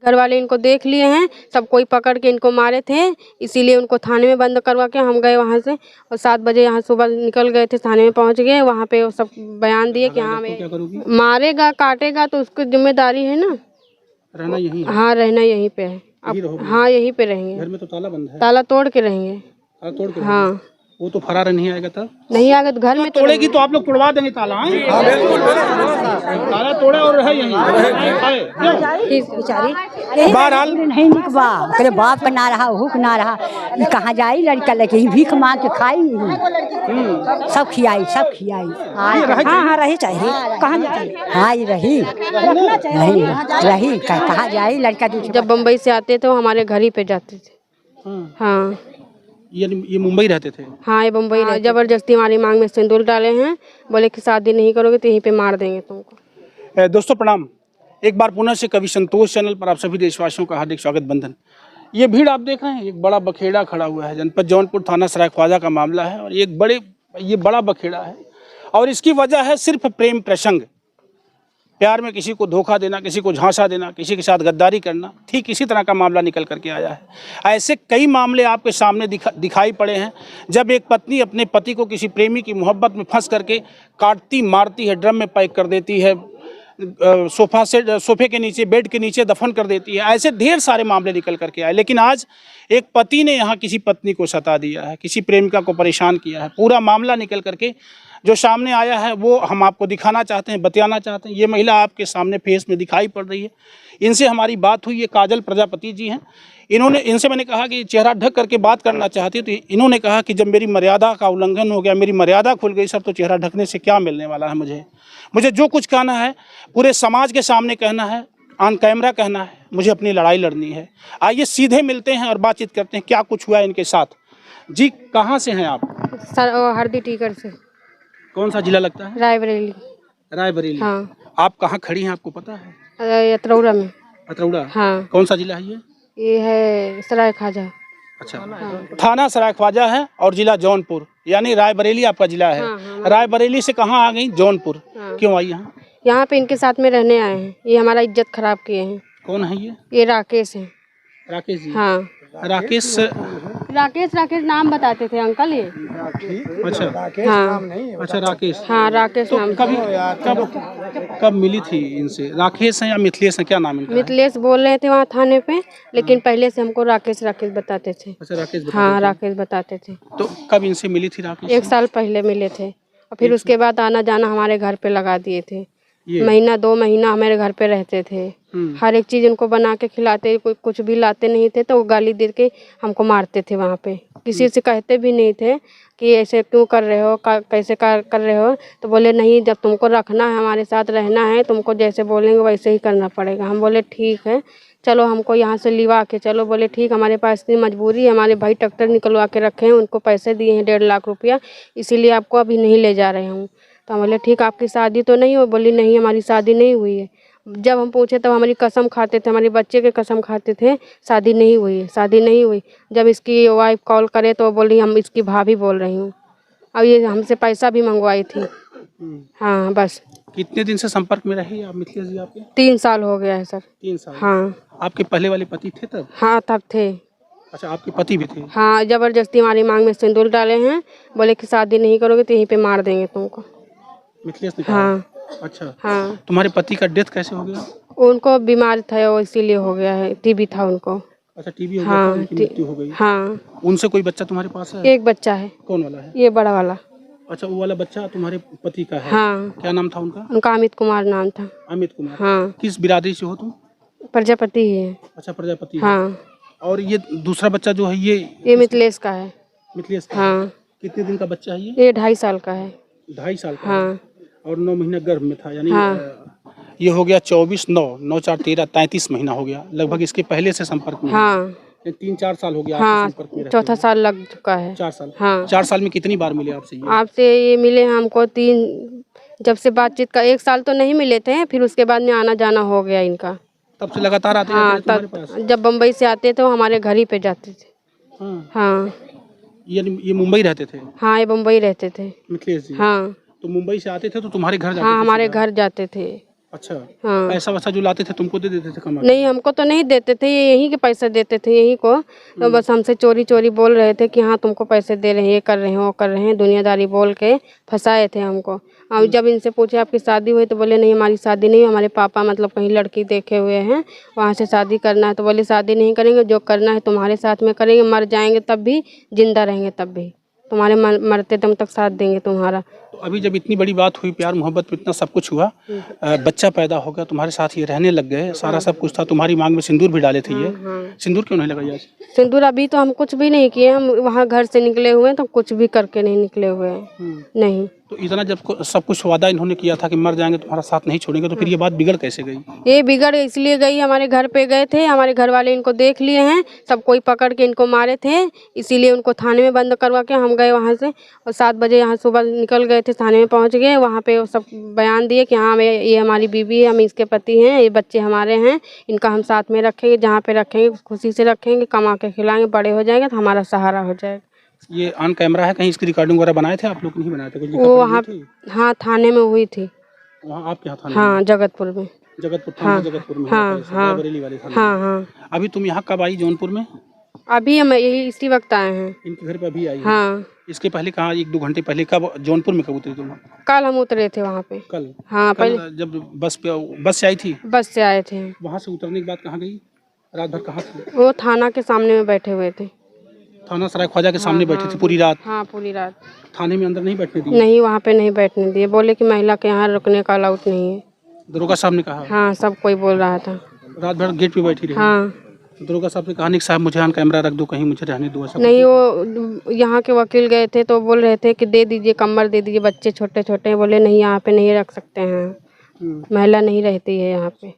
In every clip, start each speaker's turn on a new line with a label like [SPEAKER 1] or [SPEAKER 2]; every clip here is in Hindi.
[SPEAKER 1] घर वाले इनको देख लिए हैं, सब कोई पकड़ के इनको मारे थे, इसीलिए उनको थाने में बंद करवा के हम गए वहाँ से और 7 बजे यहाँ सुबह निकल गए थे, थाने में पहुँच गए। वहाँ पे वो सब बयान दिए कि हाँ हमें मारेगा काटेगा तो उसकी जिम्मेदारी है ना।
[SPEAKER 2] रहना यहीं है?
[SPEAKER 1] हाँ रहना यहीं पे है अब। हाँ यहीं पे रहेंगे।
[SPEAKER 2] घर में तो ताला बंद है।
[SPEAKER 1] ताला तोड़ के रहेंगे।
[SPEAKER 2] ताला तोड़ के?
[SPEAKER 1] हाँ
[SPEAKER 2] वो तो फरार नहीं आएगा तब?
[SPEAKER 1] नहीं आएगा तो घर में
[SPEAKER 2] तोड़ेगी तो आप लोग तोड़वा देंगे ताला? ताला तोड़े और रहे यहीं।
[SPEAKER 3] बहरहाल नहीं निकबा करे बाप का ना रहा हूँ ना रहा, कहाँ जाई लड़का लेके भीख मांग के खाई, सब खियाई सब खियाई। हाँ रही चाहिए, कहाँ जाए? हाँ ये रही कहाँ जाए लड़का।
[SPEAKER 1] जब बम्बई से आते तो हमारे घर ही पे जाते थे। हाँ
[SPEAKER 2] ये मुंबई रहते थे?
[SPEAKER 1] हाँ ये मुंबई रहते। जबरदस्ती हमारी मांग में सिंदूर डाले हैं, बोले कि शादी नहीं करोगे तो यहीं पे मार देंगे तुमको।
[SPEAKER 2] दोस्तों प्रणाम, एक बार पुनः से कवि संतोष चैनल पर आप सभी देशवासियों का हार्दिक स्वागत बंधन। ये भीड़ आप देख रहे हैं, एक बड़ा बखेड़ा खड़ा हुआ है। जनपद जौनपुर थाना सरायख्वाजा का मामला है और ये बड़ा बखेड़ा है और इसकी वजह है सिर्फ प्रेम प्रसंग। प्यार में किसी को धोखा देना, किसी को झांसा देना, किसी के साथ गद्दारी करना, ठीक इसी तरह का मामला निकल करके आया है। ऐसे कई मामले आपके सामने दिखाई पड़े हैं जब एक पत्नी अपने पति को किसी प्रेमी की मोहब्बत में फंस करके काटती मारती है, ड्रम में पैक कर देती है, सोफे के नीचे, बेड के नीचे दफन कर देती है। ऐसे ढेर सारे मामले निकल करके आए, लेकिन आज एक पति ने यहाँ किसी पत्नी को सता दिया है, किसी प्रेमिका को परेशान किया है। पूरा मामला निकल करके जो सामने आया है वो हम आपको दिखाना चाहते हैं, बतियाना चाहते हैं। ये महिला आपके सामने फेस में दिखाई पड़ रही है, इनसे हमारी बात हुई। ये काजल प्रजापति जी हैं। इनसे मैंने कहा कि चेहरा ढक करके बात करना चाहती है, तो इन्होंने कहा कि जब मेरी मर्यादा का उल्लंघन हो गया, मेरी मर्यादा खुल गई सर, तो चेहरा ढकने से क्या मिलने वाला है। मुझे जो कुछ कहना है पूरे समाज के सामने कहना है, ऑन कैमरा कहना है, मुझे अपनी लड़ाई लड़नी है। आइए सीधे मिलते हैं और बातचीत करते हैं क्या कुछ हुआ इनके साथ। जी कहाँ से हैं आप?
[SPEAKER 1] सर हरदी टीकर से।
[SPEAKER 2] कौन सा जिला लगता है?
[SPEAKER 1] रायबरेली।
[SPEAKER 2] रायबरेली।
[SPEAKER 1] हाँ।
[SPEAKER 2] आप कहाँ खड़ी हैं आपको पता है?
[SPEAKER 1] अतरौड़ा में।
[SPEAKER 2] अतरौड़ा?
[SPEAKER 1] हाँ।
[SPEAKER 2] कौन सा जिला है
[SPEAKER 1] ये है सरायख्वाजा।
[SPEAKER 2] अच्छा। हाँ। थाना सरायख्वाजा है और जिला जौनपुर, यानी रायबरेली आपका जिला है। हाँ। रायबरेली से कहाँ आ गई? जौनपुर। हाँ। क्यों आई यहाँ?
[SPEAKER 1] यहाँ पे इनके साथ में रहने आए हैं, ये हमारा इज्जत खराब किए हैं।
[SPEAKER 2] कौन है ये?
[SPEAKER 1] ये राकेश है।
[SPEAKER 2] राकेश जी?
[SPEAKER 1] हाँ।
[SPEAKER 2] राकेश
[SPEAKER 1] नाम बताते थे अंकल ये।
[SPEAKER 2] अच्छा।
[SPEAKER 1] हाँ।
[SPEAKER 2] अच्छा राकेश।
[SPEAKER 1] हाँ राकेश
[SPEAKER 2] तो
[SPEAKER 1] नाम।
[SPEAKER 2] कब मिली थी इनसे? राकेश है या मिथिलेश है, क्या नाम इनका?
[SPEAKER 1] मिथिलेश बोल रहे थे वहाँ थाने पे, लेकिन पहले से हमको राकेश बताते थे।
[SPEAKER 2] अच्छा राकेश।
[SPEAKER 1] हाँ राकेश बताते थे।
[SPEAKER 2] तो कब इनसे मिली थी राकेश?
[SPEAKER 1] 1 साल पहले मिले थे और फिर उसके बाद आना जाना हमारे घर पे लगा दिए थे। महीना 2 महीना हमारे घर पे रहते थे, हर एक चीज़ उनको बना के खिलाते, कोई कुछ भी लाते नहीं थे तो वो गाली दे के हमको मारते थे। वहाँ पे किसी से कहते भी नहीं थे कि ऐसे क्यों कर रहे हो, कैसे कर रहे हो, तो बोले नहीं जब तुमको रखना है, हमारे साथ रहना है, तुमको जैसे बोलेंगे वैसे ही करना पड़ेगा। हम बोले ठीक है चलो हमको यहाँ से लिवा के चलो। बोले ठीक, हमारे पास इतनी मजबूरी है, हमारे भाई ट्रैक्टर निकलवा के रखे हैं, उनको पैसे दिए हैं 1.5 लाख रुपया, इसीलिए आपको अभी नहीं ले जा रहे हूँ। तो हम बोले ठीक, आपकी शादी तो नहीं हो? बोली नहीं हमारी शादी नहीं हुई है। जब हम पूछे तब हमारी कसम खाते थे, हमारे बच्चे के कसम खाते थे शादी नहीं हुई है, शादी नहीं हुई। जब इसकी वाइफ कॉल करे तो बोली हम इसकी भाभी बोल रही हूँ। अब ये हमसे पैसा भी मंगवाई थी। हाँ बस।
[SPEAKER 2] कितने दिन से संपर्क में रहे आप मिथिलेश जी आपके?
[SPEAKER 1] 3 साल हो गया है सर।
[SPEAKER 2] 3 साल?
[SPEAKER 1] हाँ।
[SPEAKER 2] आपके पहले वाले पति थे तब?
[SPEAKER 1] हाँ तब थे।
[SPEAKER 2] अच्छा आपके पति भी थे?
[SPEAKER 1] हाँ जबरदस्ती हमारी मांग में सिंदूर डाले हैं, बोले कि शादी नहीं करोगे तो यहीं पे मार देंगे तुमको।
[SPEAKER 2] मिथिलेश ने कहा?
[SPEAKER 1] हाँ।
[SPEAKER 2] अच्छा।
[SPEAKER 1] हाँ।
[SPEAKER 2] तुम्हारे पति का डेथ कैसे हो गया?
[SPEAKER 1] उनको बीमार था वो, इसीलिए हो गया है, टीबी था उनको।
[SPEAKER 2] अच्छा टीबी हो गया था, उनकी मृत्यु हो गई।
[SPEAKER 1] हाँ।
[SPEAKER 2] उनसे कोई बच्चा तुम्हारे पास है?
[SPEAKER 1] एक बच्चा है।
[SPEAKER 2] कौन वाला है?
[SPEAKER 1] ये बड़ा वाला।
[SPEAKER 2] अच्छा वो वाला बच्चा तुम्हारे पति का है?
[SPEAKER 1] हाँ।
[SPEAKER 2] क्या नाम था उनका?
[SPEAKER 1] उनका अमित कुमार नाम था।
[SPEAKER 2] अमित कुमार।
[SPEAKER 1] हाँ।
[SPEAKER 2] किस बिरादरी से हो तुम?
[SPEAKER 1] प्रजापति ही है।
[SPEAKER 2] अच्छा प्रजापति।
[SPEAKER 1] हाँ।
[SPEAKER 2] और ये दूसरा बच्चा जो है
[SPEAKER 1] ये मिथिलेश का है।
[SPEAKER 2] मिथिलेश का?
[SPEAKER 1] हाँ।
[SPEAKER 2] कितने दिन का बच्चा है
[SPEAKER 1] ये 2.5 साल का है।
[SPEAKER 2] 2.5 साल का?
[SPEAKER 1] हाँ।
[SPEAKER 2] और 9 महीना गर्भ में था, यानी
[SPEAKER 1] हाँ।
[SPEAKER 2] ये हो गया 24/9 4 13 33 महीना हो गया लगभग इसके पहले से संपर्क में।
[SPEAKER 1] हाँ
[SPEAKER 2] 3-4 साल हो गया।
[SPEAKER 1] हाँ
[SPEAKER 2] संपर्क में
[SPEAKER 1] 4था साल लग चुका है।
[SPEAKER 2] 4 साल?
[SPEAKER 1] हाँ
[SPEAKER 2] 4 साल में कितनी बार मिले आपसे
[SPEAKER 1] आपसे? ये मिले हमको 3, जब से बातचीत का 1 साल तो नहीं मिले थे, फिर उसके बाद में आना जाना हो गया इनका।
[SPEAKER 2] तब से लगातार आते?
[SPEAKER 1] हाँ तब जब बम्बई से आते थे हमारे घर ही पे जाते थे। हाँ।
[SPEAKER 2] ये मुंबई रहते थे?
[SPEAKER 1] हाँ ये मुंबई रहते थे
[SPEAKER 2] मिथिलेश जी।
[SPEAKER 1] हाँ।
[SPEAKER 2] तो मुंबई से आते थे तो तुम्हारे घर जाते?
[SPEAKER 1] हाँ हमारे घर जाते थे।
[SPEAKER 2] अच्छा,
[SPEAKER 1] हाँ।
[SPEAKER 2] पैसा वैसा जो लाते थे तुमको दे देते थे कमा के?
[SPEAKER 1] नहीं, हमको तो नहीं देते थे, ये यहीं के पैसे देते थे यहीं को। तो बस हमसे चोरी चोरी बोल रहे थे कि हाँ तुमको पैसे दे रहे हैं, ये कर रहे हैं, वो कर रहे हैं, दुनियादारी बोल के फंसाए थे हमको। और जब इनसे पूछे आपकी शादी हुई तो बोले नहीं हमारी शादी नहीं, हमारे पापा मतलब कहीं लड़की देखे हुए हैं, वहाँ से शादी करना है। तो बोले शादी नहीं करेंगे, जो करना है तुम्हारे साथ में करेंगे, मर जाएंगे तब भी, जिंदा रहेंगे तब भी, तुम्हारे मरते दम तक साथ देंगे तुम्हारा।
[SPEAKER 2] तो अभी जब इतनी बड़ी बात हुई, प्यार मोहब्बत में इतना सब कुछ हुआ, बच्चा पैदा हो गया, तुम्हारे साथ ये रहने लग गए, सारा सब कुछ था, तुम्हारी मांग में सिंदूर भी डाले थे ये, सिंदूर क्यों नहीं लगाई आज?
[SPEAKER 1] सिंदूर अभी तो हम कुछ भी नहीं किए, हम वहाँ घर से निकले हुए हैं तो कुछ भी करके नहीं निकले हुए हैं। नहीं।
[SPEAKER 2] तो इतना जब सब कुछ वादा इन्होंने किया था कि मर जाएंगे तुम्हारा साथ नहीं छोड़ेंगे, तो फिर ये बात बिगड़ कैसे गई?
[SPEAKER 1] ये बिगड़ इसलिए गई, हमारे घर पे गए थे, हमारे घर वाले इनको देख लिए हैं, सब कोई पकड़ के इनको मारे थे, इसीलिए उनको थाने में बंद करवा के हम गए वहाँ से। और 7 बजे यहाँ सुबह निकल गए थे, थाने में पहुँच गए, वहाँ पे वो सब बयान दिए कि हाँ ये हमारी बीवी है, हम इसके पति हैं, ये बच्चे हमारे हैं, इनका हम साथ में रखेंगे, जहाँ पे रखेंगे खुशी से रखेंगे, कमा के खिलाएंगे, बड़े हो जाएंगे तो हमारा सहारा हो जाएगा।
[SPEAKER 2] ये ऑन कैमरा है, कहीं इसकी रिकॉर्डिंग वगैरह बनाए थे आप लोग? नहीं बनाए थे? कुछ
[SPEAKER 1] वो वहाँ हाँ थाने में हुई थी।
[SPEAKER 2] वहाँ आपके यहाँ थाने?
[SPEAKER 1] हाँ जगतपुर में।
[SPEAKER 2] जगतपुर थाना? जगतपुर में?
[SPEAKER 1] हाँ हाँ
[SPEAKER 2] बरेली वाले थाने?
[SPEAKER 1] हाँ हाँ।
[SPEAKER 2] अभी तुम यहाँ कब आई जौनपुर में?
[SPEAKER 1] अभी हम यही इसी वक्त आए हैं।
[SPEAKER 2] इनके घर पे अभी आई?
[SPEAKER 1] हाँ।
[SPEAKER 2] इसके पहले कहाँ, 1-2 घंटे पहले कब जौनपुर में कब उतरी तुम?
[SPEAKER 1] कल हम उतरे थे वहाँ पे।
[SPEAKER 2] कल?
[SPEAKER 1] हाँ
[SPEAKER 2] कल
[SPEAKER 1] पहले
[SPEAKER 2] जब बस से आई थी?
[SPEAKER 1] बस से आए थे।
[SPEAKER 2] वहाँ से उतरने के बाद कहाँ गई? रात भर कहाँ थी?
[SPEAKER 1] वो थाना के सामने में बैठे हुए थे।
[SPEAKER 2] थाना सराय ख्वाजा के सामने बैठी थी पूरी रात?
[SPEAKER 1] हाँ पूरी रात।
[SPEAKER 2] थाने में अंदर नहीं बैठने दिए?
[SPEAKER 1] नहीं, वहाँ पे नहीं बैठने दिए, बोले कि महिला के यहाँ रुकने का अलाउड नहीं है।
[SPEAKER 2] दरोगा साहब ने कहा?
[SPEAKER 1] हाँ सब कोई बोल रहा था।
[SPEAKER 2] रात भर गेट पे बैठी रही?
[SPEAKER 1] हाँ।
[SPEAKER 2] दरोगा साहब ने कहा नहीं साहब मुझे ऑन कैमरा रख दो, कहीं मुझे रहने दो? ऐसा
[SPEAKER 1] नहीं, वो यहाँ के वकील गए थे तो बोल रहे थे कि दे दीजिए कम्बल, दे दीजिए, बच्चे छोटे छोटे हैं। बोले नहीं यहाँ पे नहीं रख सकते हैं, महिला नहीं रहती है यहाँ पे।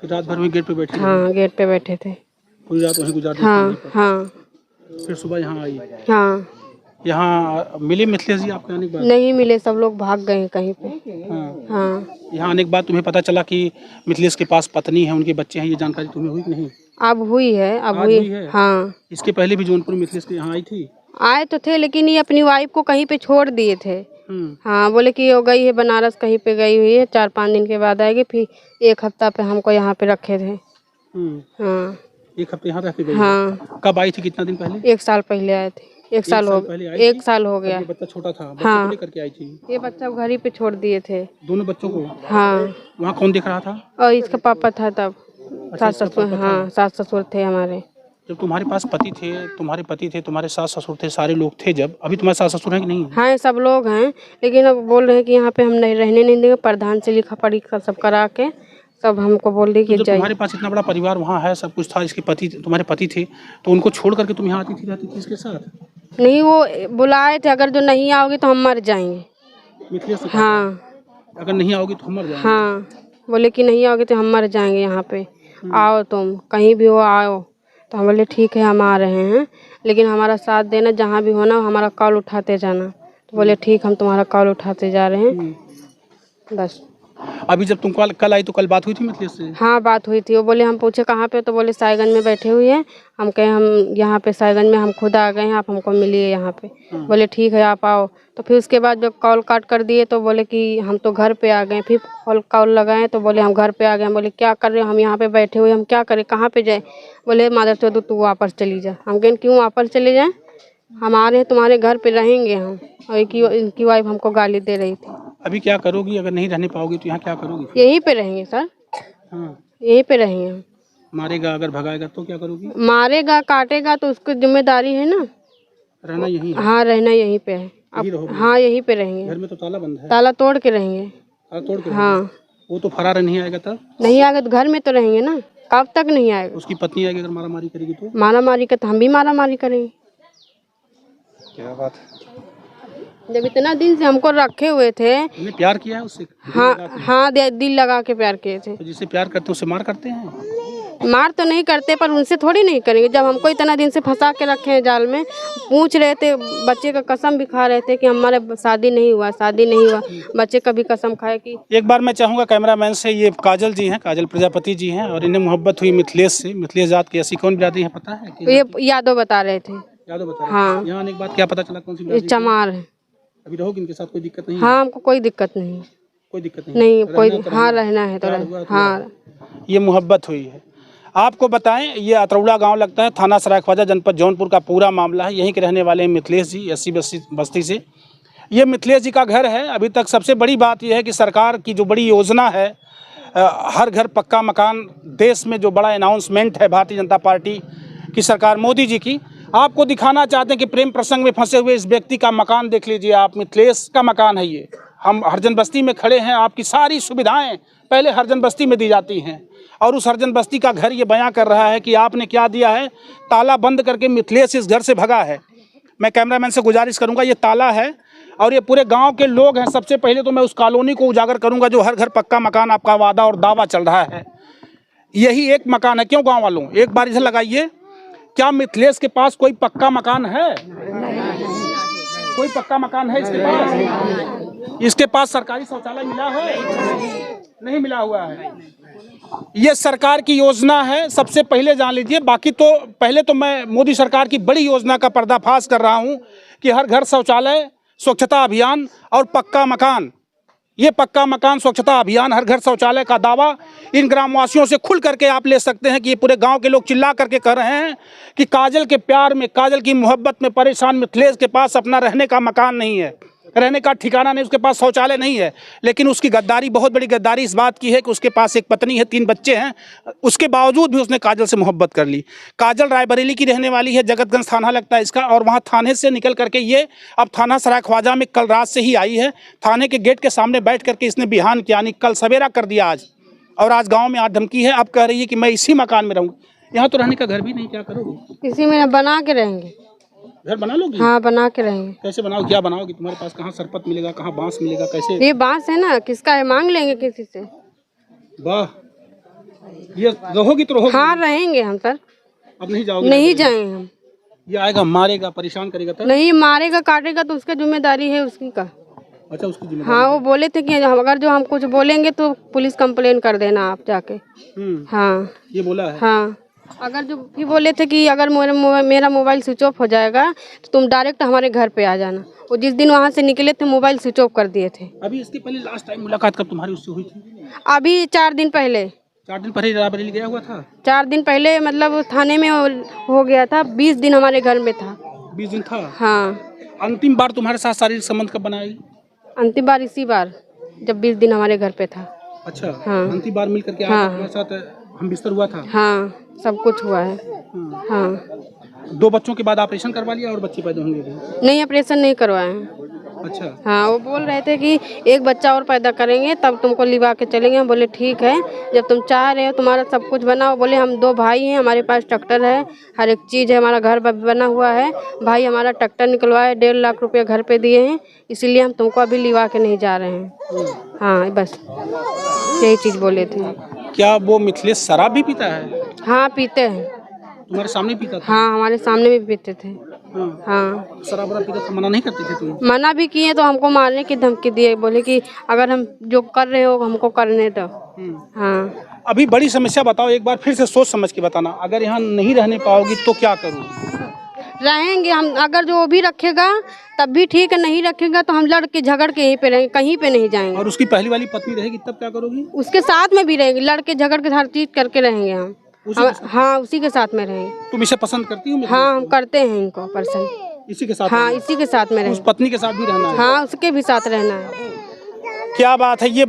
[SPEAKER 2] रात भर में गेट पे बैठी?
[SPEAKER 1] हाँ गेट पे बैठे थे
[SPEAKER 2] पूरी रात वहीं गुजार दी?
[SPEAKER 1] हाँ हाँ।
[SPEAKER 2] फिर सुबह यहाँ आई?
[SPEAKER 1] हाँ।
[SPEAKER 2] यहाँ मिले मिथिलेश जी आपके आने के बाद?
[SPEAKER 1] नहीं मिले, सब लोग भाग गए कहीं पे।
[SPEAKER 2] हाँ।
[SPEAKER 1] हाँ।
[SPEAKER 2] यहाँ आने के बाद तुम्हें पता चला कि मिथिलेश के पास पत्नी है, उनके बच्चे हैं, ये जानकारी तुम्हें हुई कि नहीं?
[SPEAKER 1] अब हुई है, अब
[SPEAKER 2] आज
[SPEAKER 1] हुई
[SPEAKER 2] है?
[SPEAKER 1] हाँ।
[SPEAKER 2] इसके पहले भी जौनपुर मिथिलेश के यहाँ आई थी?
[SPEAKER 1] आए तो थे, लेकिन ये अपनी वाइफ को कहीं पे छोड़ दिए थे। हाँ बोले कि वो गई है बनारस, कहीं पे गई हुई है, 4-5 दिन के बाद आएगी। फिर 1 हफ्ता पे हमको यहाँ पे रखे थे। हाँ
[SPEAKER 2] 1 हफ्ते यहाँ रह के गई?
[SPEAKER 1] हाँ।
[SPEAKER 2] कब आई थी, कितना दिन पहले?
[SPEAKER 1] 1 साल पहले आए थे। 1 साल हो गया, 1 साल हो गया।
[SPEAKER 2] बच्चा छोटा था?
[SPEAKER 1] हाँ।
[SPEAKER 2] लेकर के आई थी?
[SPEAKER 1] ये बच्चा घर ही पे छोड़ दिए थे
[SPEAKER 2] दोनों बच्चों को?
[SPEAKER 1] हाँ।
[SPEAKER 2] वहाँ कौन देख रहा था?
[SPEAKER 1] और इसका पापा था तब, सास ससुर। हाँ सास ससुर थे हमारे।
[SPEAKER 2] जब तुम्हारे पास पति थे, तुम्हारे पति थे, तुम्हारे सास ससुर थे, सारे लोग थे जब, अभी तुम्हारे सास ससुर हैं कि नहीं?
[SPEAKER 1] हाँ सब लोग हैं, लेकिन अब बोल रहे हैं कि यहाँ पे हम नहीं रहने नहीं देंगे, प्रधान से लिखा पढ़ी सब करा के सब हमको बोल दी कि जाइए।
[SPEAKER 2] तुम्हारे पास इतना बड़ा परिवार वहाँ है, सब कुछ था, इसके पति तुम्हारे पति थे, तो उनको छोड़ करके तुम यहाँ आती थी, रहती थी इसके साथ?
[SPEAKER 1] नहीं, वो बुलाए थे अगर जो नहीं आओगे तो हम मर जाएंगे।
[SPEAKER 2] मिथिलेश से?
[SPEAKER 1] हाँ
[SPEAKER 2] अगर नहीं आओगी तो हम मर जाएंगे?
[SPEAKER 1] हाँ बोले कि नहीं आओगे तो हम मर जाएंगे, यहाँ पे आओ, तुम कहीं भी हो आओ। तो हम बोले ठीक है हम आ रहे हैं, लेकिन हमारा साथ देना, जहाँ भी होना हमारा कॉल उठाते जाना। तो बोले ठीक हम तुम्हारा कॉल उठाते जा रहे हैं बस।
[SPEAKER 2] अभी जब तुम कल आई तो कल बात हुई थी मिथिलेश से?
[SPEAKER 1] हाँ बात हुई थी। वो बोले, हम पूछे कहाँ पे, तो बोले साइगन में बैठे हुए हैं। हम कहे हम यहाँ पे साइगन में, हम खुद आ गए हैं, आप हमको मिलिए यहाँ पे। बोले ठीक है आप आओ। तो फिर उसके बाद जब कॉल काट कर दिए तो बोले कि हम तो घर पे आ गए। फिर कॉल लगाए तो बोले हम घर पे आ गए। हम बोले क्या कर रहे हो, हम यहाँ पे बैठे हुए, हम क्या करें, कहाँ पे जाए। बोले मादर चौधरी तू वापस चली जा। हम कहें क्यों वापस चले जाएँ, हम आ रहे हैं तुम्हारे घर पे रहेंगे हम। और इनकी वाइफ हमको गाली दे रही थी।
[SPEAKER 2] अभी क्या करोगी, अगर नहीं रहने पाओगी तो यहाँ क्या करोगी?
[SPEAKER 1] यहीं पे रहेंगे सर।
[SPEAKER 2] हाँ।
[SPEAKER 1] यहीं पे रहेंगे हम।
[SPEAKER 2] मारेगा अगर भगाएगा तो क्या करोगी?
[SPEAKER 1] मारेगा काटेगा तो उसकी जिम्मेदारी है ना।
[SPEAKER 2] रहना यहीं है?
[SPEAKER 1] हाँ रहना यहीं पे है अब। हाँ यहीं पे रहेंगे।
[SPEAKER 2] घर में तो ताला बंद है?
[SPEAKER 1] ताला तोड़ के रहेंगे।
[SPEAKER 2] ताला तोड़ के?
[SPEAKER 1] हाँ।
[SPEAKER 2] वो तो फरार नहीं आएगा तब?
[SPEAKER 1] नहीं आएगा तो घर में तो रहेंगे ना, कब तक नहीं आएगा।
[SPEAKER 2] उसकी पत्नी आएगी अगर मारा मारी करेगी तो?
[SPEAKER 1] मारा मारी का तो हम भी मारा मारी करेंगे।
[SPEAKER 2] क्या बात,
[SPEAKER 1] जब इतना दिन से हमको रखे हुए थे।
[SPEAKER 2] प्यार किया है उससे?
[SPEAKER 1] हाँ दिल लगा के प्यार किए थे।
[SPEAKER 2] तो जिससे प्यार करते उससे मार करते हैं?
[SPEAKER 1] मार तो नहीं करते, पर उनसे थोड़ी नहीं करेंगे। जब हमको इतना दिन से फंसा के रखे हैं जाल में, पूछ रहे थे, बच्चे का कसम भी खा रहे थे कि हमारे शादी नहीं हुआ, शादी नहीं हुआ। बच्चे का भी कसम खाए कि। एक
[SPEAKER 2] बार मैं चाहूँगा कैमरामैन से, ये काजल जी हैं, काजल प्रजापति जी हैं, और इन्हें मोहब्बत हुई मिथिलेश से। मिथिलेश जात की ऐसी कौन बिरादरी है पता है?
[SPEAKER 1] ये यादव बता रहे थे।
[SPEAKER 2] यादव बता रहे?
[SPEAKER 1] हाँ।
[SPEAKER 2] यहाँ आने के बाद क्या पता चला कौन सी
[SPEAKER 1] ये चमार है।
[SPEAKER 2] अभी रहोगे इनके साथ, कोई दिक्कत नहीं?
[SPEAKER 1] हाँ हमको कोई दिक्कत नहीं।
[SPEAKER 2] कोई दिक्कत नहीं?
[SPEAKER 1] नहीं कोई, हाँ रहना है तो हाँ।
[SPEAKER 2] ये मोहब्बत हुई है। आपको बताएं, ये अतरौड़ा गांव लगता है, थाना सरायख्वाजा, जनपद जौनपुर का पूरा मामला है। यहीं के रहने वाले हैं मिथिलेश जी, 80 बस्ती से। ये मिथिलेश जी का घर है। अभी तक सबसे बड़ी बात यह है कि सरकार की जो बड़ी योजना है, हर घर पक्का मकान, देश में जो बड़ा अनाउंसमेंट है भारतीय जनता पार्टी की सरकार, मोदी जी की, आपको दिखाना चाहते हैं कि प्रेम प्रसंग में फंसे हुए इस व्यक्ति का मकान देख लीजिए आप। मिथिलेश का मकान है ये। हम हरजन बस्ती में खड़े हैं। आपकी सारी सुविधाएं पहले हरजन बस्ती में दी जाती हैं, और उस हरजन बस्ती का घर ये बयां कर रहा है कि आपने क्या दिया है। ताला बंद करके मिथिलेश इस घर से भगा है। मैं कैमरामैन से गुजारिश करूंगा, ये ताला है और ये पूरे गांव के लोग हैं। सबसे पहले तो मैं उस कॉलोनी को उजागर करूंगा जो हर घर पक्का मकान आपका वादा और दावा चल रहा है। यही एक मकान है। क्यों गाँव वालों, एक बार इधर लगाइए, क्या मिथिलेश के पास कोई पक्का मकान है? कोई पक्का मकान है इसके पास? इसके पास सरकारी शौचालय मिला है? नहीं मिला हुआ है। ये सरकार की योजना है, सबसे पहले जान लीजिए। बाकी तो पहले तो मैं मोदी सरकार की बड़ी योजना का पर्दाफाश कर रहा हूं कि हर घर शौचालय, स्वच्छता अभियान और पक्का मकान। ये पक्का मकान, स्वच्छता अभियान, हर घर शौचालय का दावा इन ग्रामवासियों से खुल करके आप ले सकते हैं कि ये पूरे गांव के लोग चिल्ला करके कह रहे हैं कि काजल के प्यार में, काजल की मोहब्बत में परेशान मिथिलेश के पास अपना रहने का मकान नहीं है, रहने का ठिकाना नहीं, उसके पास शौचालय नहीं है। लेकिन उसकी गद्दारी, बहुत बड़ी गद्दारी इस बात की है कि उसके पास एक पत्नी है, 3 बच्चे हैं, उसके बावजूद भी उसने काजल से मोहब्बत कर ली। काजल रायबरेली की रहने वाली है, जगतगंज थाना लगता है इसका, और वहाँ थाने से निकल करके ये अब थाना सरायख्वाजा में कल रात से ही आई है। थाने के गेट के सामने बैठ करके इसने बिहान किया, यानी कल सवेरा कर दिया आज, और आज गाँव में आज धमकी है। अब कह रही है कि मैं इसी मकान में रहूँगी। यहाँ तो रहने का घर भी नहीं, क्या करोगे?
[SPEAKER 1] इसी में बना के रहेंगे।
[SPEAKER 2] घर बना लोगी?
[SPEAKER 1] हाँ बना के रहेंगे।
[SPEAKER 2] कैसे बनाओ, क्या बनाओगी? तुम्हारे पास कहाँ सरपत मिलेगा, कहाँ बांस मिलेगा, कैसे?
[SPEAKER 1] ये बांस है ना, किसका है, मांग लेंगे किसी से।
[SPEAKER 2] वाह, ये रहोगी तो रहोगी?
[SPEAKER 1] हाँ रहेंगे हम सर।
[SPEAKER 2] अब नहीं जाओगे?
[SPEAKER 1] नहीं जाएंगे हम।
[SPEAKER 2] ये आएगा, मारेगा, परेशान करेगा तब?
[SPEAKER 1] नहीं मारेगा, काटेगा तो उसका जिम्मेदारी है उसकी का।
[SPEAKER 2] अच्छा, उसकी जिम्मेदारी।
[SPEAKER 1] हाँ वो बोले थे कि अगर जो हम कुछ बोलेंगे तो पुलिस कंप्लेन कर देना आप जाके। हाँ
[SPEAKER 2] ये बोला है?
[SPEAKER 1] हाँ, अगर जो भी बोले थे कि अगर मेरा मोबाइल स्विच ऑफ हो जाएगा तो तुम डायरेक्ट हमारे घर पे आ जाना। वो जिस दिन वहाँ से निकले थे मोबाइल स्विच ऑफ कर दिए थे।
[SPEAKER 2] अभी इसके पहले लास्ट टाइम मुलाकात कब तुम्हारी उससे हुई थी?
[SPEAKER 1] अभी 4 दिन पहले।
[SPEAKER 2] 4 दिन पहले रायबरेली गया हुआ था?
[SPEAKER 1] 4 दिन पहले, मतलब थाने में हो गया था। 20 दिन हमारे घर में था।
[SPEAKER 2] 20 दिन था?
[SPEAKER 1] हाँ।
[SPEAKER 2] अंतिम बार तुम्हारे साथ शारीरिक संबंध कब बनाई?
[SPEAKER 1] अंतिम बार इसी बार, जब 20 दिन हमारे घर पे था।
[SPEAKER 2] अच्छा।
[SPEAKER 1] हाँ।
[SPEAKER 2] अंतिम बार मिल करके
[SPEAKER 1] हाँ।
[SPEAKER 2] तुम्हारे साथ हम बिस्तर हुआ था?
[SPEAKER 1] हाँ सब कुछ हुआ है। हाँ।
[SPEAKER 2] 2 बच्चों के बाद ऑपरेशन करवा लिया और बच्चे पैदा होंगे भी?
[SPEAKER 1] नहीं, ऑपरेशन नहीं करवाए हैं।
[SPEAKER 2] अच्छा।
[SPEAKER 1] हाँ वो बोल रहे थे कि एक बच्चा और पैदा करेंगे तब तुमको लिवा के चलेंगे। हम बोले ठीक है, जब तुम चाह रहे हो, तुम्हारा सब कुछ बना हो। बोले हम 2 भाई हैं, हमारे पास ट्रैक्टर है, हर एक चीज़ है, हमारा घर बना हुआ है। भाई हमारा ट्रैक्टर निकलवाए, 1.5 लाख रुपये घर पे दिए हैं, इसीलिए हम तुमको अभी लिवा के नहीं जा रहे हैं। हाँ बस यही चीज़ बोले थे।
[SPEAKER 2] क्या वो मिथिलेश शराब भी पीता है?
[SPEAKER 1] हाँ पीते हैं।
[SPEAKER 2] तुम्हारे सामने पीता था?
[SPEAKER 1] हाँ हमारे सामने भी पीते थे।
[SPEAKER 2] हाँ। शराब पीता था, मना नहीं करते थे तुम?
[SPEAKER 1] मना भी किए तो हमको मारने की धमकी दिए। बोले कि अगर हम जो कर रहे हो हमको करने दो। हाँ।
[SPEAKER 2] अभी बड़ी समस्या बताओ, एक बार फिर से सोच समझ के बताना। अगर यहाँ नहीं रहने पाओगी तो क्या करोगी?
[SPEAKER 1] रहेंगे हम, अगर जो वो भी रखेगा तब भी ठीक है, नहीं रखेगा तो हम लड़ के झगड़ के यहीं पे रहेंगे, कहीं पे नहीं जाएंगे।
[SPEAKER 2] और उसकी पहली वाली पत्नी रहेगी तब क्या करोगी?
[SPEAKER 1] उसके साथ में भी रहेंगे, लड़ के झगड़ के हर चीज करके रहेंगे हम। हाँ उसी के साथ में रहेंगे।
[SPEAKER 2] तुम इसे पसंद करती हो?
[SPEAKER 1] हाँ हम करते हैं इनको पसंद।
[SPEAKER 2] इसी के साथ?
[SPEAKER 1] हाँ इसी के साथ में रहेंगे।
[SPEAKER 2] उस पत्नी के साथ भी रहना है?
[SPEAKER 1] हाँ उसके भी साथ रहना है।
[SPEAKER 2] क्या बात है, ये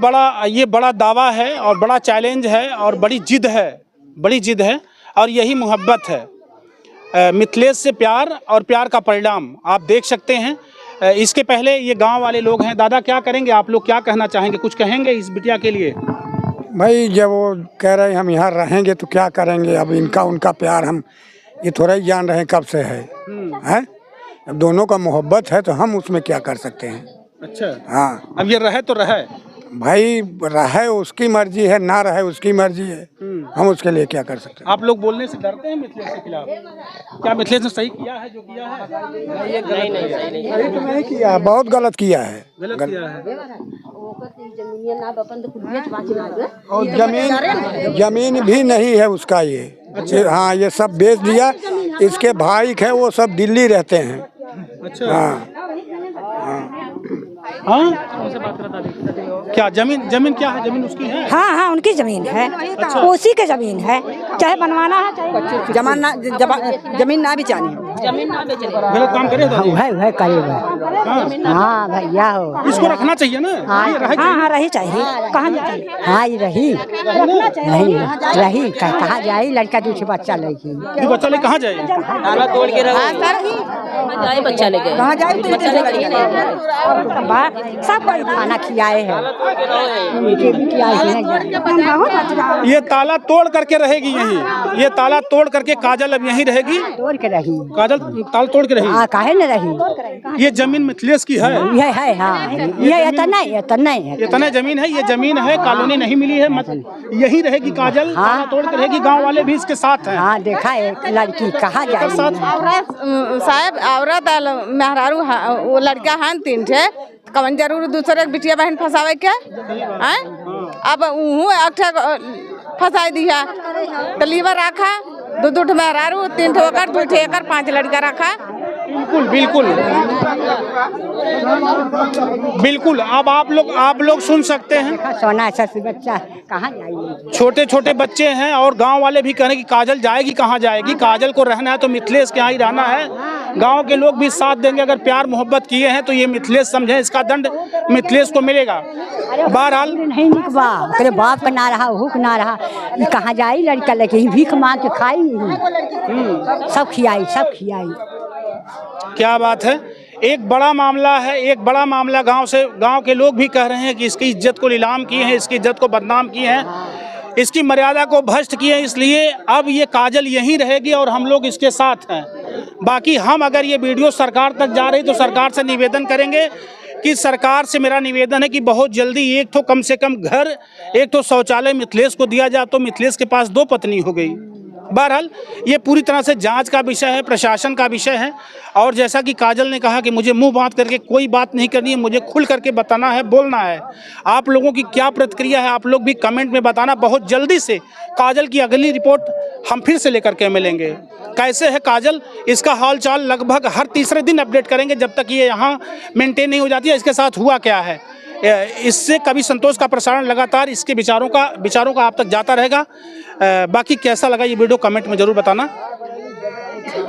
[SPEAKER 2] बड़ा दावा है और बड़ा चैलेंज है और बड़ी जिद है और यही मोहब्बत है। मिथिलेश से प्यार और प्यार का परिणाम आप देख सकते हैं। इसके पहले ये गांव वाले लोग हैं। दादा क्या करेंगे आप लोग, क्या कहना चाहेंगे, कुछ कहेंगे इस बिटिया के लिए?
[SPEAKER 4] भाई जब वो कह रहे हैं हम यहाँ रहेंगे तो क्या करेंगे, अब इनका उनका प्यार हम ये थोड़ा ही जान रहे हैं कब से है। अब दोनों का मोहब्बत है तो हम उसमें क्या कर सकते हैं।
[SPEAKER 2] अच्छा।
[SPEAKER 4] हाँ
[SPEAKER 2] अब ये रहे तो रहे
[SPEAKER 4] भाई, रहे उसकी मर्जी है, ना रहे उसकी मर्जी है, हम उसके लिए क्या कर सकते हैं।
[SPEAKER 2] आप लोग बोलने से डरते हैं मिथिलेश के खिलाफ? क्या मिथिलेश ने सही किया है जो किया है?
[SPEAKER 4] सही तो नहीं किया, बहुत गलत किया है।
[SPEAKER 2] गलत किया है।
[SPEAKER 4] और जमीन भी नहीं है उसका ये। अच्छा। हाँ ये सब बेच दिया। इसके भाई है वो सब दिल्ली रहते हैं।
[SPEAKER 2] अच्छा।
[SPEAKER 4] हाँ।
[SPEAKER 2] हाँ क्या जमीन क्या है? जमीन उसकी है?
[SPEAKER 3] हाँ हाँ उनकी जमीन है।
[SPEAKER 2] अच्छा।
[SPEAKER 3] उसी के जमीन है, चाहे बनवाना है चाहे जमीन ना बेचानी
[SPEAKER 2] गलत काम करे तो
[SPEAKER 3] है करेगा। हाँ भैया हो,
[SPEAKER 2] इसको रखना चाहिए ना।
[SPEAKER 3] हाँ रही चाहिए। कहाँ जाए? हाँ ये रही कहाँ जाए? लड़का दूसरे बच्चा लेगी,
[SPEAKER 2] ये बच्चा ले कहाँ जाए?
[SPEAKER 5] ताला तोड़ के रहो। जाए बच्चा लेके कहाँ जाए?
[SPEAKER 3] सब खाना खिलाए हैं,
[SPEAKER 2] ये ताला तोड़ करके रहेगी यहीं। ये ताला तोड़ करके काजल अब यहीं रहेगी।
[SPEAKER 3] तोड़ के रही
[SPEAKER 2] काजल ताला तोड़ के रहेगी।
[SPEAKER 3] हाँ काहे न रही?
[SPEAKER 2] ये जमीन मिथिलेश की है।
[SPEAKER 3] ये है हाँ, ये इतना
[SPEAKER 2] जमीन है। ये जमीन है, कॉलोनी नहीं मिली है, यही रहेगी काजल। ताला तोड़ के रहेगी। गांव वाले भी इसके साथ हैं।
[SPEAKER 3] हाँ देखा है लड़की कहाँ जाए?
[SPEAKER 6] साहब औरत मेहरारू वो लड़का हैं 3 ठे, कवन जरूर दूसरे बिटिया बहन फंसावे के हैं? अब फंसा दिया तो लीवर रखा 2 मेहरारू 3 ठे ओकर 2 ठे एकर 5 लड़का रखा।
[SPEAKER 2] बिल्कुल। अब आप लोग सुन सकते हैं।
[SPEAKER 3] सोना सस्ती बच्चा कहाँ जाएगी?
[SPEAKER 2] छोटे छोटे बच्चे हैं और गांव वाले भी कह रहे हैं कि काजल जाएगी कहाँ जाएगी? काजल को रहना है तो मिथिलेश के यहाँ ही रहना है। गांव के लोग भी साथ देंगे। अगर प्यार मोहब्बत किए हैं तो ये मिथिलेश समझे, इसका दंड मिथिलेश को मिलेगा। बहरहाल
[SPEAKER 3] नहीं निकबा तेरे बाप का ना रहा, हुक ना रहा, कहाँ जाई? लड़का लेके भीख मांग के खाई, सब खियाई।
[SPEAKER 2] क्या बात है। एक बड़ा मामला है, एक बड़ा मामला। गांव के लोग भी कह रहे हैं कि इसकी इज्जत को नीलाम किए हैं, इसकी इज्जत को बदनाम किए हैं, इसकी मर्यादा को भ्रष्ट किए हैं। इसलिए अब ये काजल यहीं रहेगी और हम लोग इसके साथ हैं। बाकी हम अगर ये वीडियो सरकार तक जा रही तो सरकार से निवेदन करेंगे कि सरकार से मेरा निवेदन है कि बहुत जल्दी एक तो कम से कम घर, एक तो शौचालय मिथिलेश को दिया जाए। तो मिथिलेश के पास 2 पत्नी हो गई। बहरहाल ये पूरी तरह से जांच का विषय है, प्रशासन का विषय है। और जैसा कि काजल ने कहा कि मुझे मुंह बांध करके कोई बात नहीं करनी है, मुझे खुल करके बताना है, बोलना है। आप लोगों की क्या प्रतिक्रिया है आप लोग भी कमेंट में बताना। बहुत जल्दी से काजल की अगली रिपोर्ट हम फिर से लेकर के मिलेंगे। कैसे है काजल, इसका हाल चाल लगभग हर तीसरे दिन अपडेट करेंगे जब तक ये यहाँ मेंटेन नहीं हो जाती है। इसके साथ हुआ क्या है, इससे कभी संतोष का प्रसारण लगातार इसके विचारों का आप तक जाता रहेगा। बाकी कैसा लगा ये वीडियो कमेंट में जरूर बताना।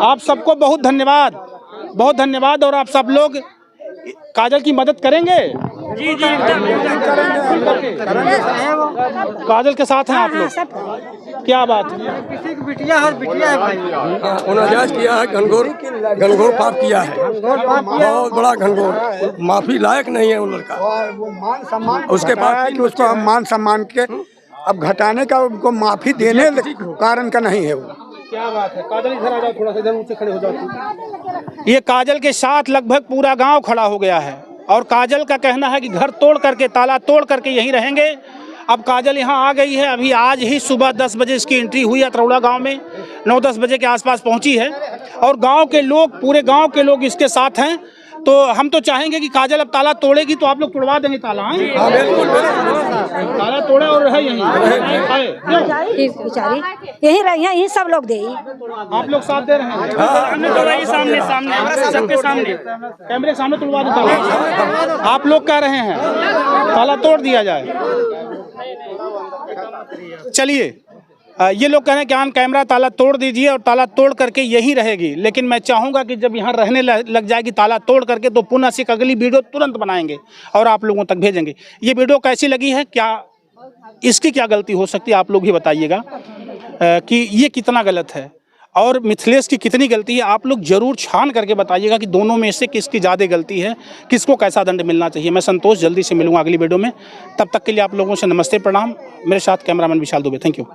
[SPEAKER 2] आप सबको बहुत धन्यवाद और आप सब लोग काजल की मदद करेंगे। जी काजल के साथ हैं आप लोग। क्या बात है?
[SPEAKER 7] किसी की बिटिया है भाई। उन्होंने किया है, घनघोर पाप किया है, बहुत बड़ा घनघोर। माफी लायक नहीं है वो लड़का।
[SPEAKER 4] वो मान सम्मान उसके बाद उसको हम मान सम्मान के अब घटाने का, उनको माफी देने कारण का नहीं है वो।
[SPEAKER 2] क्या बात है। काजल इधर आ जाओ, थोड़ा सा इधर नीचे खड़े हो जाओ। ये काजल के साथ लगभग पूरा गांव खड़ा हो गया है और काजल का कहना है कि घर तोड़ करके, ताला तोड़ करके यहीं रहेंगे। अब काजल यहाँ आ गई है। अभी आज ही सुबह 10 बजे इसकी एंट्री हुई है अतरौला गांव में, 9-10 बजे के आसपास पहुंची है और गांव के लोग, पूरे गांव के लोग इसके साथ हैं। तो हम तो चाहेंगे कि काजल अब ताला तोड़ेगी तो आप लोग तोड़वा देंगे ताला। हाँ बिल्कुल, ताला तोड़े और रहे यहीं
[SPEAKER 3] बेचारी यहीं रही, यहीं सब लोग दे।
[SPEAKER 2] आप लोग साथ दे रहे हैं। सामने सबके सामने कैमरे के सामने तोड़वा दो ताला। आप लोग कह रहे हैं ताला तोड़ दिया जाए। चलिए, ये लोग कह रहे हैं कि ऑन कैमरा ताला तोड़ दीजिए और ताला तोड़ करके यहीं रहेगी। लेकिन मैं चाहूँगा कि जब यहाँ रहने लग जाएगी ताला तोड़ करके तो पुनः से एक अगली वीडियो तुरंत बनाएंगे और आप लोगों तक भेजेंगे। ये वीडियो कैसी लगी है, क्या इसकी क्या गलती हो सकती है, आप लोग ही बताइएगा कि ये कितना गलत है और मिथिलेश की कितनी गलती है। आप लोग जरूर छान करके बताइएगा कि दोनों में से किसकी ज़्यादा गलती है, किसको कैसा दंड मिलना चाहिए। मैं संतोष जल्दी से मिलूंगा अगली वीडियो में। तब तक के लिए आप लोगों से नमस्ते, प्रणाम। मेरे साथ cameraman Vishal Dubey. Thank you.